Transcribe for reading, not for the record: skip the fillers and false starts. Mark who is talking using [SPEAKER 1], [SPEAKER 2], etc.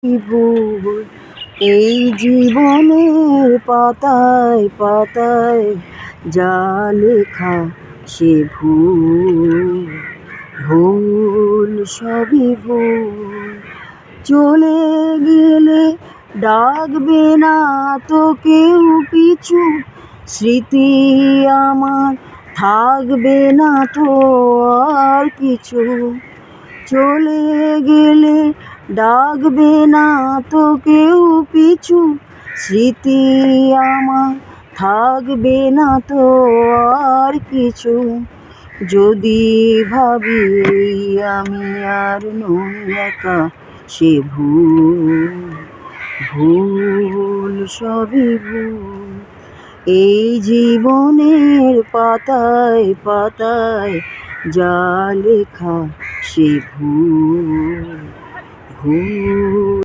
[SPEAKER 1] ভুল এই জীবনের পাতায় পাতায় যা লেখা সে ভুল, ভুল সবই ভুল। চলে গেলে ডাকবে না তো কেউ পিছু, স্মৃতি আমার থাকবে না তো আর কিছু। চলে গেলে ডাকবে না তো কেউ পিছু, স্মৃতি আমার থাকবে না তো আর কিছু। যদি ভাবি আমি আর নই একা, সে ভুল, ভুল সবই ভুল। এই জীবনের পাতায় পাতায় যা লেখা সে ভুল, ভুল।